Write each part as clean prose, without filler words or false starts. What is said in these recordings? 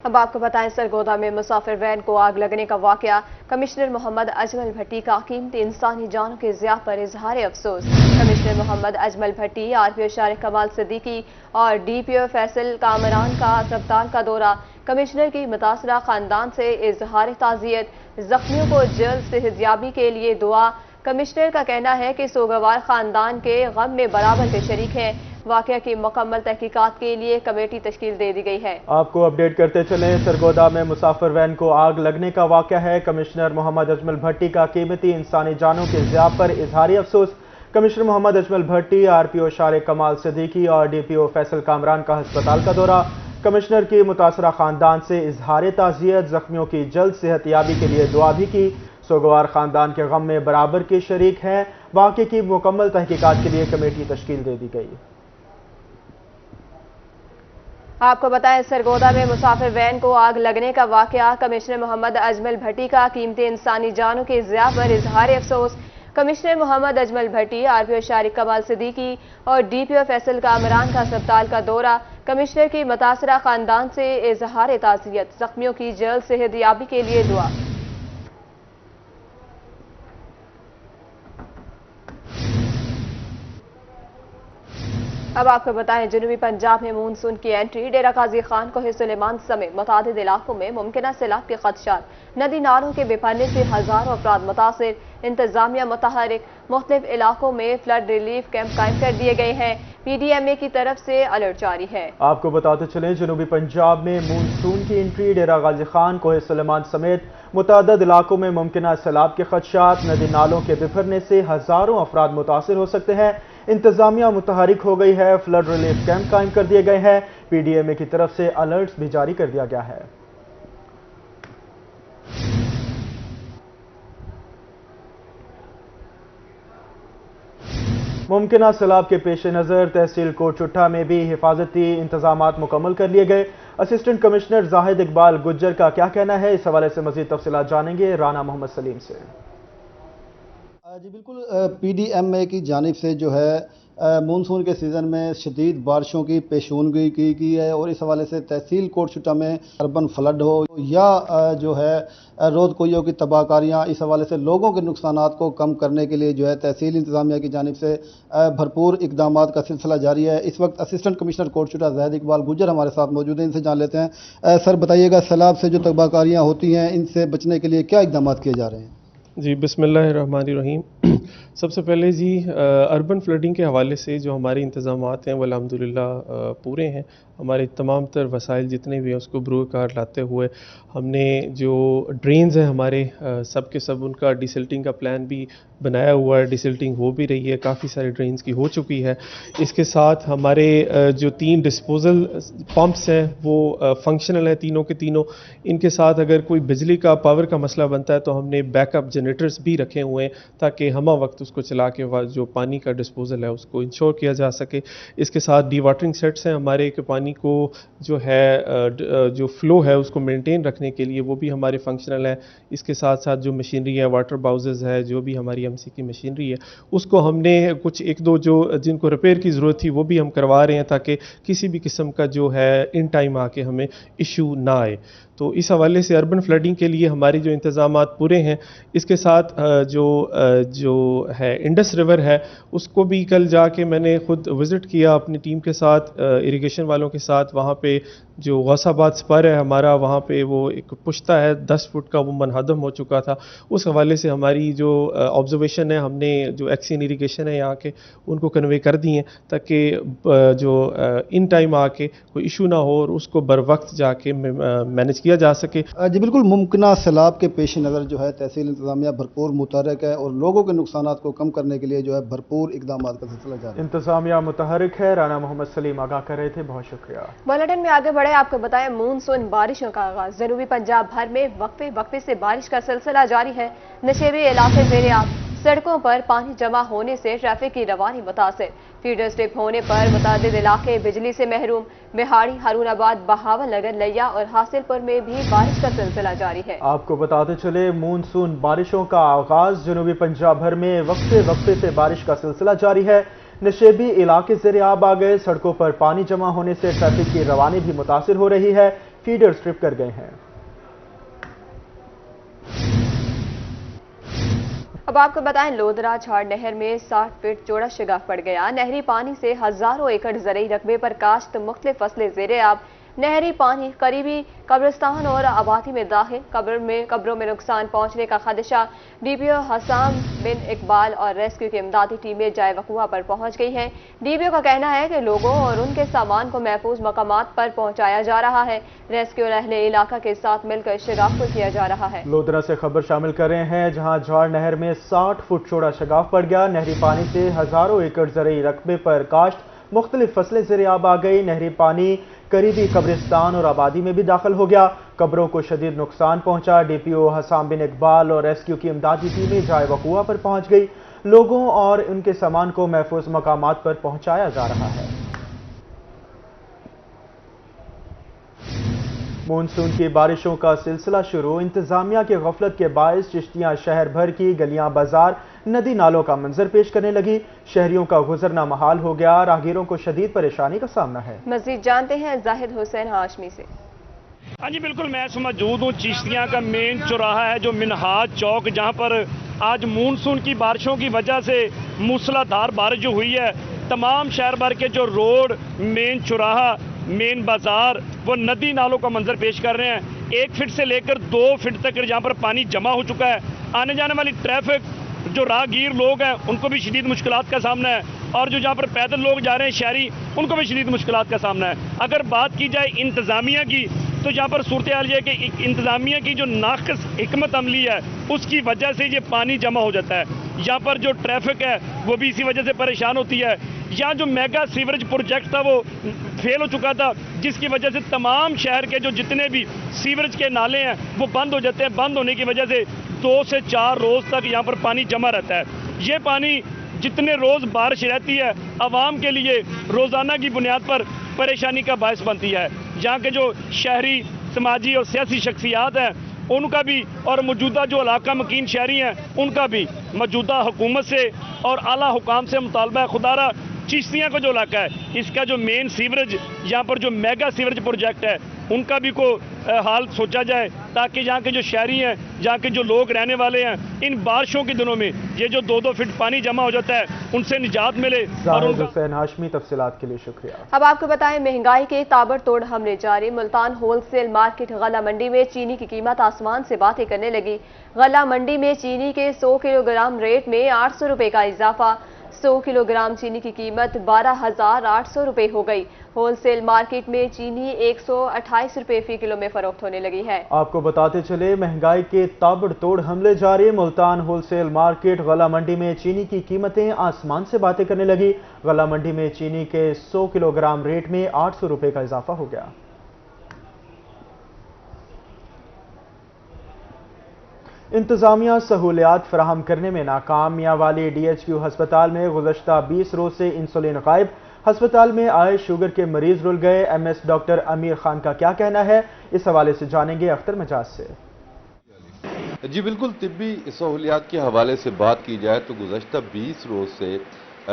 अब आपको बताएं, सरगोदा में मुसाफिर वैन को आग लगने का वाकया। कमिश्नर मोहम्मद अजमल भट्टी का कीमती इंसानी जानों के ज़िया पर इजहार अफसोस। कमिश्नर मोहम्मद अजमल भट्टी, आरपीओ शारिक कमाल सिद्दीकी और डीपीओ फैसल कामरान का अस्पताल का दौरा। कमिश्नर की मुतासरा खानदान से इजहार ताज़ियत, जख्मियों को जल्द सेहतयाबी के लिए दुआ। कमिश्नर का कहना है कि सोगवार खानदान के गम में बराबर के शरीक हैं। वाकया की मुकम्मल तहकीकात के लिए कमेटी तश्कील दे दी गई है। आपको अपडेट करते चलें, सरगोदा में मुसाफिर वैन को आग लगने का वाकया है। कमिश्नर मोहम्मद अजमल भट्टी का कीमती इंसानी जानों के ज़िया पर इजहारी अफसोस। कमिश्नर मोहम्मद अजमल भट्टी, आरपीओ शारिक कमाल सिद्दीकी और डीपीओ फैसल कामरान का अस्पताल का दौरा। कमिश्नर की मुतासरा खानदान से इजहार ताज़ियत, जख्मियों की जल्द सेहतयाबी के लिए दुआ भी की। सोगवार खानदान के गम में बराबर के शरीक हैं। वाक़े की मुकम्मल तहकीकात के लिए कमेटी तश्कील दे दी गई। आपको बताएं, सरगोदा में मुसाफिर वैन को आग लगने का वाकया। कमिश्नर मोहम्मद अजमल भट्टी का कीमती इंसानी जानों के ज़िया पर इजहार अफसोस। कमिश्नर मोहम्मद अजमल भट्टी, आरपीओ शारिक कमाल सिद्दीकी और डीपीओ फैसल कामरान का अस्पताल का दौरा। कमिश्नर की मुतासरा खानदान से इजहार ताज़ियत, जख्मियों की जल्द सेहतयाबी के लिए दुआ। अब आपको बताएं, जनूबी पंजाब में मानसून की एंट्री। डेरा गाजी खान, कोहे सुलेमान समेत मुतादिद इलाकों में मुमकिन सैलाब के खदशात। नदी नालों के बेपरने से हजारों अफराद मुतासिर। इंतजामिया मुतहरिक, मुख्तलिफ इलाकों में फ्लड रिलीफ कैंप कायम कर दिए गए हैं। पीडीएमए की तरफ से अलर्ट जारी है। आपको बताते चलें, जनूबी पंजाब में मानसून की एंट्री। डेरा गाजी खान, कोहे सुलेमान समेत मुतादिद इलाकों में मुमकिन सैलाब के खदशात। नदी नालों के बिफरने से हजारों अफराद मुतासिर हो सकते हैं। इंतजामिया मुतहरिक हो गई है। फ्लड रिलीफ कैंप कायम कर दिए गए हैं। पीडीएमए की तरफ से अलर्ट्स भी जारी कर दिया गया है। मुमकिन सैलाब के पेश नज़र तहसील कोट चुट्टा में भी हिफाजती इंतजामात मुकम्मल कर लिए गए। असिस्टेंट कमिश्नर जाहिद इकबाल गुज्जर का क्या कहना है, इस हवाले से मजीद तफसीलात जानेंगे राना मोहम्मद सलीम से। जी बिल्कुल, पीडीएमए की जानिब से जो है मानसून के सीज़न में शदीद बारिशों की पेशगोई की गई है और इस हवाले से तहसील कोट चुट्टा में अर्बन फ्लड हो या जो है रोद कोइयों की तबाहकारियाँ, इस हवाले से लोगों के नुकसानात को कम करने के लिए जो है तहसील इंतजामिया की जानिब से भरपूर इकदामात का सिलसिला जारी है। इस वक्त असिस्टेंट कमिश्नर कोट चुट्टा जाहिद इकबाल गुज्जर हमारे साथ मौजूद हैं, इनसे जान लेते हैं। सर बताइएगा, सैलाब से जो तबाहकारियाँ होती हैं इनसे बचने के लिए क्या इकदामात किए जा रहे हैं? जी बिस्मिल्लाहिर्रहमानिर्रहीम। सबसे पहले जी अर्बन फ्लडिंग के हवाले से जो हमारे इंतज़ामात हैं वो अल्हम्दुलिल्लाह पूरे हैं। हमारे तमाम तर वसाइल जितने भी हैं उसको बरूकार लाते हुए हमने जो ड्रेन्स हैं हमारे सब के सब उनका डिसिल्टिंग का प्लान भी बनाया हुआ है। डिसिल्टिंग हो भी रही है, काफ़ी सारी ड्रेन्स की हो चुकी है। इसके साथ हमारे जो 3 डिस्पोजल पंप्स हैं वो फंक्शनल हैं तीनों के तीनों। इनके साथ अगर कोई बिजली का पावर का मसला बनता है तो हमने बैकअप जनरेटर्स भी रखे हुए हैं ताकि हमा वक्त उसको चला के जो पानी का डिस्पोजल है उसको इंश्योर किया जा सके। इसके साथ डी वाटरिंग सेट्स हैं हमारे के पानी को जो है जो फ्लो है उसको मेंटेन रखने के लिए, वो भी हमारे फंक्शनल है। इसके साथ साथ जो मशीनरी है, वाटर बाउजेज है, जो भी हमारी एमसी की मशीनरी है उसको हमने कुछ 1-2 जो जिनको रिपेयर की ज़रूरत थी वो भी हम करवा रहे हैं ताकि किसी भी किस्म का जो है इन टाइम आके हमें इशू ना आए। तो इस हवाले से अर्बन फ्लडिंग के लिए हमारे जो इंतज़ामात पूरे हैं। इसके साथ जो है इंडस रिवर है उसको भी कल जाके मैंने ख़ुद विज़िट किया अपनी टीम के साथ, इरिगेशन वालों के साथ। वहाँ पे जो गौसाबाद स्पर है हमारा, वहाँ पे वो एक पुश्ता है 10 फुट का, वो मनहदम हो चुका था। उस हवाले से हमारी जो ऑब्जर्वेशन है, हमने जो एक्सियन इरिगेशन है यहाँ के उनको कन्वे कर दी हैं ताकि जो इन टाइम आके कोई इशू ना हो और उसको बर वक्त जाके मैनेज किया जा सके। जी बिल्कुल, मुमकिन सैलाब के पेश नज़र जो है तहसील इंतजामिया भरपूर मुतहरक है और लोगों के नुकसानात को कम करने के लिए जो है भरपूर इकदामात का सिलसिला जारी है। इंतजामिया मुतहरिक है। राना मोहम्मद सलीम आगाह कर रहे थे, बहुत शुक्रिया। बुलेटिन में आगे बढ़े, आपको बताएं मानसून बारिशों का आगाज। जनूबी पंजाब भर में वक्फे वक्फे से बारिश का सिलसिला जारी है। नशेबी इलाके ज़ेर-ए-आब, सड़कों पर पानी जमा होने से ट्रैफिक की रवानी मुतासिर। फीडर स्ट्रिप होने पर मुतादिद इलाके बिजली से महरूम। बिहाड़ी, हारूनाबाद, बहावल नगर, लिया और हासिलपुर में भी बारिश का सिलसिला जारी है। आपको बताते चले, मानसून बारिशों का आगाज। जनूबी पंजाब भर में वक्फे वक्फे से बारिश का सिलसिला जारी है। नशेबी इलाके ज़ेर-ए-आब आ गए। सड़कों पर पानी जमा होने से ट्रैफिक की रवानी भी मुतासिर हो रही है। फीडर स्ट्रिप कर गए हैं। अब आपको बताएं, लोधरा झाड़ नहर में 60 फीट चौड़ा शगाफ पड़ गया। नहरी पानी से हजारों एकड़ ज़रई रकबे पर काश्त मुख्तलिफ फसलें ज़ेरे आब। नहरी पानी करीबी कब्रिस्तान और आबादी में दाखिल, कब्रों में नुकसान पहुंचने का खदशा। डीपीओ हसाम बिन इकबाल और रेस्क्यू की इमदादी टीमें जाए वक़ुआ पर पहुंच गई हैं। डीपीओ का कहना है कि लोगों और उनके सामान को महफूज मकामात पर पहुंचाया जा रहा है। रेस्क्यू और अहले इलाका के साथ मिलकर शगाफ को किया जा रहा है। लोधरा से खबर शामिल कर रहे हैं, जहां झाड़ नहर में 60 फुट चौड़ा शगाफ पड़ गया। नहरी पानी से हजारों एकड़ ज़रई रकबे पर काश्त मुख्तलिफ फसलें ज़ेरे आब आ गई। नहरी पानी करीबी कब्रिस्तान और आबादी में भी दाखिल हो गया। कब्रों को शदीद नुकसान पहुंचा। डीपीओ हसाम बिन इकबाल और रेस्क्यू की इमदादी टीमें जाए वक़ुआ पर पहुंच गई। लोगों और उनके सामान को महफूज मकामात पर पहुंचाया जा रहा है। मानसून की बारिशों का सिलसिला शुरू। इंतजामिया की गफलत के बायस चिश्तियां शहर भर की गलियां, बाजार, नदी नालों का मंजर पेश करने लगी। शहरियों का गुजरना महाल हो गया। राहगीरों को शदीद परेशानी का सामना है। मजीद जानते हैं जाहिद हुसैन हाशमी से। हाँ जी बिल्कुल, मैं मौजूद हूँ चिश्तियाँ का मेन चौराहा है जो मिनहाज चौक, जहाँ पर आज मानसून की बारिशों की वजह से मूसलाधार बारिश जो हुई है, तमाम शहर भर के जो रोड, मेन चौराहा, मेन बाजार, वो नदी नालों का मंजर पेश कर रहे हैं। 1 फीट से लेकर 2 फीट तक जहाँ पर पानी जमा हो चुका है। आने जाने वाली ट्रैफिक, जो राहगीर लोग हैं, उनको भी शदीद मुश्किलात का सामना है, और जो जहाँ पर पैदल लोग जा रहे हैं शहरी, उनको भी शदीद मुश्किलात का सामना है। अगर बात की जाए इंतज़ामिया की, तो यहाँ पर सूरत हाल ये है कि इंतज़ामिया की जो नाक़िस हिकमत अमली है, उसकी वजह से ये पानी जमा हो जाता है। यहाँ पर जो ट्रैफिक है वो भी इसी वजह से परेशान होती है। यहाँ जो मेगा सीवरेज प्रोजेक्ट था वो फेल हो चुका था, जिसकी वजह से तमाम शहर के जो जितने भी सीवरेज के नाले हैं वो बंद हो जाते हैं। बंद होने की वजह से 2 से 4 रोज़ तक यहाँ पर पानी जमा रहता है। ये पानी जितने रोज़ बारिश रहती है, आवाम के लिए रोज़ाना की बुनियाद पर परेशानी का बायस बनती है। यहाँ के जो शहरी, समाजी और सियासी शख्सियात हैं, उनका भी, और मौजूदा जो इलाका मकीन शहरी हैं, उनका भी मौजूदा हुकूमत से और आला हुकाम से मुतालबा है, खुदारा चिश्तियाँ का जो इलाका है, इसका जो मेन सीवरेज, यहाँ पर जो मेगा सीवरेज प्रोजेक्ट है, उनका भी को हाल सोचा जाए, ताकि यहाँ के जो शहरी हैं, यहाँ के जो लोग रहने वाले हैं, इन बारिशों के दिनों में ये जो 2-2 फीट पानी जमा हो जाता है, उनसे निजात मिले। जाहिद हुसैन हाशमी, तफसीलात के लिए शुक्रिया। अब आपको बताएं, महंगाई के ताबड़तोड़ हमले जारी। मुल्तान होलसेल मार्केट गला मंडी में चीनी की कीमत आसमान से बातें करने लगी। गला मंडी में चीनी के 100 किलोग्राम रेट में 800 रुपए का इजाफा। 100 किलोग्राम चीनी की कीमत 12,800 रुपए हो गई। होलसेल मार्केट में चीनी 128 रुपए फी किलो में फरोख्त होने लगी है। आपको बताते चले, महंगाई के ताबड़तोड़ हमले जारी। मुल्तान होलसेल मार्केट गला मंडी में चीनी की कीमतें आसमान से बातें करने लगी। गला मंडी में चीनी के 100 किलोग्राम रेट में 800 रुपए का इजाफा हो गया। इंतजामिया सहूलियात फराहम करने में नाकाम। मियांवाली DHQ हस्पताल में गुज़श्ता 20 रोज से इंसुलिन गायब। हस्पताल में आए शुगर के मरीज रुल गए। MS डॉक्टर अमीर खान का क्या कहना है, इस हवाले से जानेंगे अख्तर मजाज से। जी बिल्कुल, तिब्बी सहूलियात के हवाले से बात की जाए तो गुज़श्ता 20 रोज से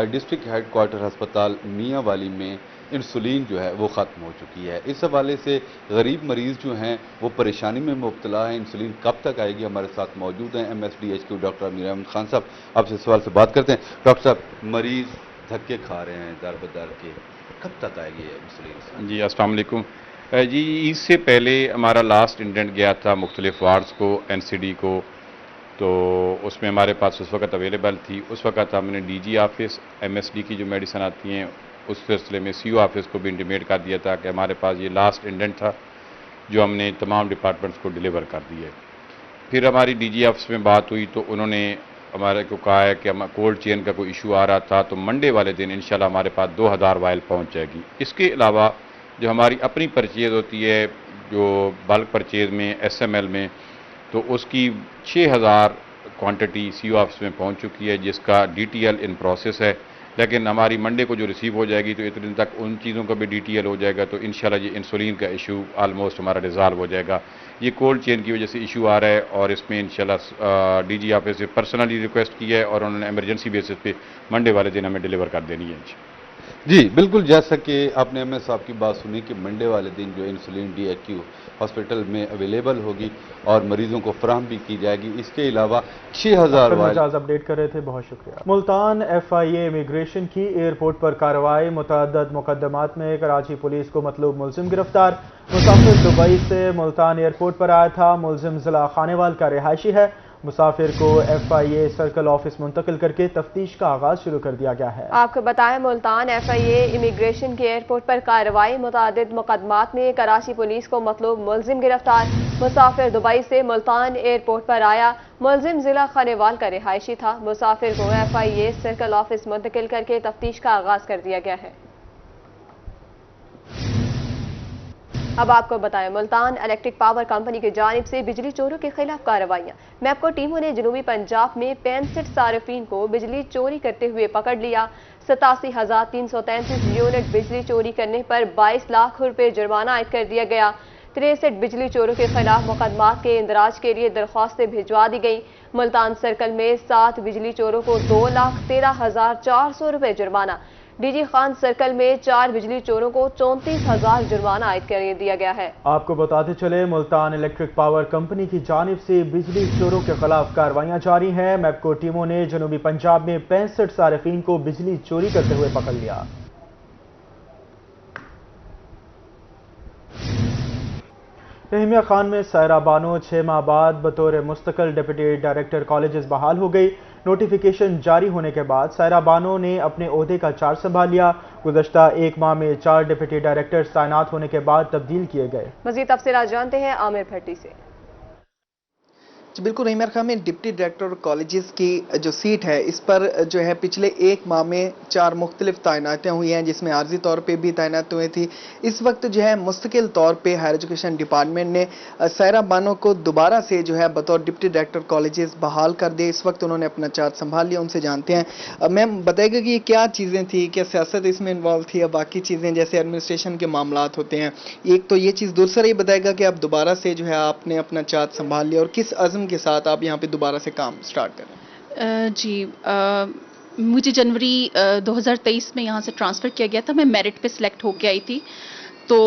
डिस्ट्रिक्ट हेडक्वार्टर अस्पताल मियांवाली में इंसुलिन जो है वो ख़त्म हो चुकी है। इस हवाले से गरीब मरीज़ जो हैं वो परेशानी में मुब्तला हैं। इंसुलिन कब तक आएगी? हमारे साथ मौजूद हैं MS DHQ डॉक्टर अमीर अहमद खान साहब। आपसे सवाल से बात करते हैं। डॉक्टर साहब, मरीज़ धक्के खा रहे हैं दर बदर के, कब तक आएगी इंसुलिन? जी अस्सलाम वालेकुम। जी इससे पहले हमारा लास्ट इंडेंट गया था मुख्तलिफ वार्ड्स को, NCD को, तो उसमें हमारे पास उस वक़्त अवेलेबल थी। उस वक़्त हमने DG ऑफिस, MSD की जो मेडिसन आती हैं, उस सिलसिले में CO ऑफिस को भी इंटीमेट कर दिया था कि हमारे पास ये लास्ट इंडेंट था, जो हमने तमाम डिपार्टमेंट्स को डिलीवर कर दिया है। फिर हमारी DG ऑफिस में बात हुई तो उन्होंने हमारे को कहा है कि हम कोल्ड चेन का कोई इशू आ रहा था, तो मंडे वाले दिन इंशाल्लाह हमारे पास 2000 वायल पहुंच जाएगी। इसके अलावा जो हमारी अपनी परचेज़ होती है, जो बल्क परचेज़ में SML में, तो उसकी 6000 क्वांटिटी CO ऑफिस में पहुंच चुकी है, जिसका DTL इन प्रोसेस है। लेकिन हमारी मंडे को जो रिसीव हो जाएगी तो इतने दिन तक उन चीज़ों का भी DTL हो जाएगा, तो इंशाल्लाह ये इंसुलिन का इशू आलमोस्ट हमारा रिजॉल्व हो जाएगा। ये कोल्ड चेन की वजह से इशू आ रहा है, और इसमें इंशाल्लाह DG ऑफिस से पर्सनली रिक्वेस्ट की है और उन्होंने एमरजेंसी बेसिस पे मंडे वाले दिन हमें डिलीवर कर देनी है। जी बिल्कुल, जैसा कि आपने एम एस साहब की बात सुनी कि मंडे वाले दिन जो इंसुलिन DHQ हॉस्पिटल में अवेलेबल होगी और मरीजों को फराहम भी की जाएगी। इसके अलावा 6000 वाइल अपडेट कर रहे थे, बहुत शुक्रिया। मुल्तान FIA इमिग्रेशन की एयरपोर्ट पर कार्रवाई, मुतअद्दिद मुकदमात में कराची पुलिस को मतलूब मुलजिम गिरफ्तार। मुसाफिर दुबई से मुल्तान एयरपोर्ट पर आया था, मुलजिम जिला खानेवाल का रिहायशी है। मुसाफिर को FIA सर्कल ऑफिस मुंतकिल करके तफ्तीश का आगाज शुरू कर दिया गया है। आपको बताएं, मुल्तान FIA इमिग्रेशन के एयरपोर्ट पर कार्रवाई, मुतअद्दिद मुकदमात में कराची पुलिस को मतलूब मुलजिम गिरफ्तार। मुसाफिर दुबई से मुल्तान एयरपोर्ट पर आया, मुलजिम जिला खानेवाल का रिहायशी था। मुसाफिर को FIA सर्कल ऑफिस मुंतकिल करके तफ्तीश का आगाज कर दिया गया है। अब आपको बताएं, मुल्तान इलेक्ट्रिक पावर कंपनी की जानिब से बिजली चोरों के खिलाफ कार्रवाइयां। मैपको टीमों ने जनूबी पंजाब में 65 सारिफीन को बिजली चोरी करते हुए पकड़ लिया। 87,333 यूनिट बिजली चोरी करने पर 22 लाख रुपए जुर्माना आयद कर दिया गया। 63 बिजली चोरों के खिलाफ मुकदमात के इंदराज के लिए दरख्वास्तें भिजवा दी गई। मुल्तान सर्कल में 7 बिजली चोरों को 2,13,400 रुपए जुर्माना, DG खान सर्कल में 4 बिजली चोरों को 34,000 जुर्माना आयद कर दिया गया है। आपको बताते चले, मुल्तान इलेक्ट्रिक पावर कंपनी की जानिब से बिजली चोरों के खिलाफ कार्रवाइयां जारी हैं। मैपको टीमों ने जनूबी पंजाब में 65 सारिफीन को बिजली चोरी करते हुए पकड़ लिया। रहीमिया खान में सायरा बानो 6 माह बाद बतौर मुस्तकिल डिप्टी डायरेक्टर कॉलेजेस बहाल हो गई। नोटिफिकेशन जारी होने के बाद सायरा बानो ने अपने ओहदे का चार्ज संभाल लिया। गुज़श्ता 1 माह में 4 डिप्टी डायरेक्टर तैनात होने के बाद तब्दील किए गए। मज़ीद तफसीलात जानते हैं आमिर भट्टी से। बिल्कुल, रहीमिया खान में डिप्टी डायरेक्टर कॉलेजेस की जो सीट है, इस पर जो है पिछले 1 माह में 4 मुख्तलिफ तैनातें हुई हैं, जिसमें आर्जी तौर पे भी तैनात हुए थी। इस वक्त जो है मुस्तकिल तौर पे हायर एजुकेशन डिपार्टमेंट ने सायरा बानो को दोबारा से जो है बतौर डिप्टी डायरेक्टर कॉलेजेस बहाल कर दिए। इस वक्त उन्होंने अपना चार्ज संभाल लिया। उनसे जानते हैं, मैम बताइएगा कि ये क्या चीज़ें थी, क्या सियासत इसमें इन्वॉल्व थी या बाकी चीज़ें जैसे एडमिनिस्ट्रेशन के मामलात होते हैं। एक तो ये चीज़, दूसरा ये बताएगा कि आप दोबारा से जो है आपने अपना चार्ज संभाल लिया और किस अज़्म के साथ आप यहाँ पे दोबारा से काम स्टार्ट करें। मुझे जनवरी 2023 में यहाँ से ट्रांसफ़र किया गया था। मैं मेरिट पे सिलेक्ट होके आई थी, तो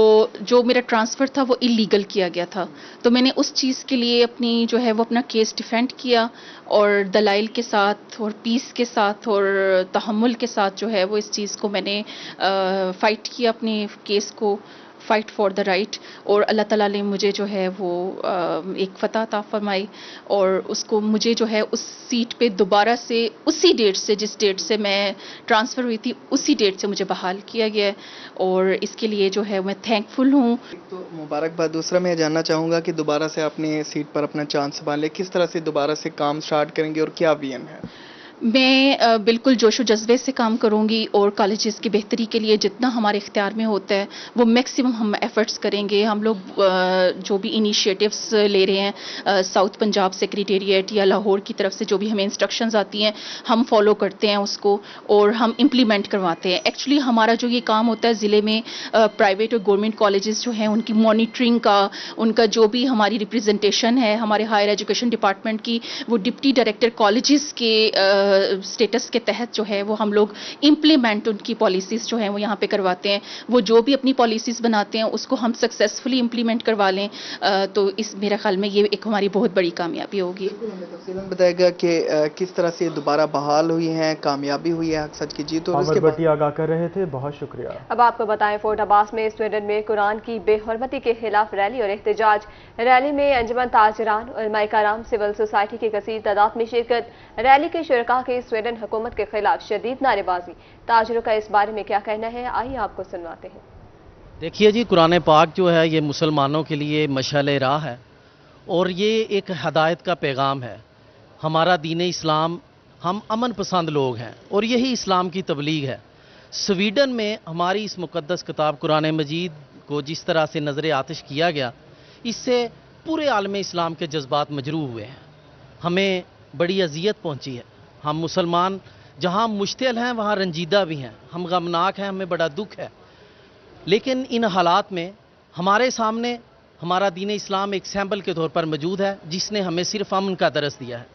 जो मेरा ट्रांसफ़र था वो इलीगल किया गया था। तो मैंने उस चीज़ के लिए अपनी जो है वो अपना केस डिफेंड किया और दलाइल के साथ और पीस के साथ और तहम्मुल के साथ जो है वो इस चीज़ को मैंने फ़ाइट किया, अपने केस को फाइट फॉर द राइट। और अल्लाह ताला ने मुझे जो है वो एक फ़तह अता फरमाई और उसको मुझे जो है उस सीट पे दोबारा से उसी डेट से, जिस डेट से मैं ट्रांसफ़र हुई थी, उसी डेट से मुझे बहाल किया गया और इसके लिए जो है मैं थैंकफुल हूँ। तो मुबारकबाद। दूसरा मैं जानना चाहूँगा कि दोबारा से आपने सीट पर अपना चांस संभाले, किस तरह से दोबारा से काम स्टार्ट करेंगे और क्या विजन है? मैं बिल्कुल जोशो जज्बे से काम करूंगी और कॉलेजेस की बेहतरी के लिए जितना हमारे इख्तियार में होता है वो मैक्सिमम हम एफर्ट्स करेंगे। हम लोग जो भी इनिशिएटिव्स ले रहे हैं, साउथ पंजाब सेक्रेटेरिएट या लाहौर की तरफ से जो भी हमें इंस्ट्रक्शंस आती हैं, हम फॉलो करते हैं उसको और हम इम्प्लीमेंट करवाते हैं। एक्चुअली हमारा जो ये काम होता है ज़िले में प्राइवेट और गवर्नमेंट कॉलेजेस जो हैं उनकी मॉनिटरिंग का, उनका जो भी हमारी रिप्रेजेंटेशन है हमारे हायर एजुकेशन डिपार्टमेंट की, वो डिप्टी डायरेक्टर कॉलेजेस के स्टेटस के तहत जो है वो हम लोग इम्प्लीमेंट उनकी पॉलिसीज़ जो हैं वो यहाँ पे करवाते हैं। वो जो भी अपनी पॉलिसीज़ बनाते हैं उसको हम सक्सेसफुली इम्प्लीमेंट करवा लें तो इस मेरे ख्याल में ये एक हमारी बहुत बड़ी कामयाबी होगी। हमें तफसीलन बताएगा कि किस तरह से दोबारा बहाल हुई हैं, कामयाबी हुई है, हक सच की जीत। और उसके बाद आगाह कर रहे थे, बहुत शुक्रिया। अब आपको बताएं, फोर्ट अब्बास में स्वीडन में कुरान की बेहुरमती के खिलाफ रैली और एहतजाज। रैली में अंजुमन ताजरान, उलमाए कराम, सिविल सोसाइटी की कसीर तादाद में शिरकत। रैली के शुरका के स्वीडन हुकूमत के खिलाफ शदीद नारेबाजी। ताजरों का इस बारे में क्या कहना है, आइए आपको सुनवाते हैं। देखिए जी, कुरान पाक जो है ये मुसलमानों के लिए मशाल राह है और ये एक हदायत का पैगाम है। हमारा दीन इस्लाम, हम अमन पसंद लोग हैं और यही इस्लाम की तबलीग है। स्वीडन में हमारी इस मुक़द्दस किताब कुरान मजीद को जिस तरह से नज़र आतिश किया गया, इससे पूरे आलम इस्लाम के जज्बात मजरूह हुए हैं। हमें बड़ी अजियत पहुंची है। हम मुसलमान जहां मुश्तिल हैं वहां रंजीदा भी हैं, हम गमनाक हैं, हमें बड़ा दुख है। लेकिन इन हालात में हमारे सामने हमारा दीन इस्लाम एक सैंपल के तौर पर मौजूद है, जिसने हमें सिर्फ अमन का दरस दिया है।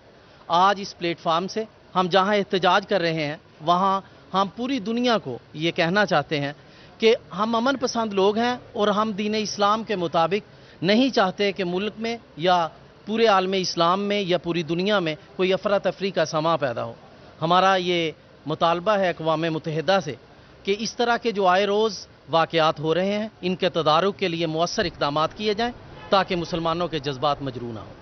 आज इस प्लेटफार्म से हम जहां एहतजाज कर रहे हैं वहां ہم پوری دنیا کو یہ کہنا چاہتے ہیں کہ ہم امن پسند لوگ ہیں اور ہم دین اسلام کے مطابق نہیں چاہتے کہ ملک میں یا پورے عالم اسلام میں یا پوری دنیا میں کوئی افراتفری کا سما پیدا ہو۔ ہمارا یہ مطالبہ ہے اقوام متحدہ سے کہ اس طرح کے جو آئے روز واقعات ہو رہے ہیں ان کے تدارک کے لیے مؤثر اقدامات کیے جائیں تاکہ مسلمانوں کے جذبات مجروح نہ ہوں۔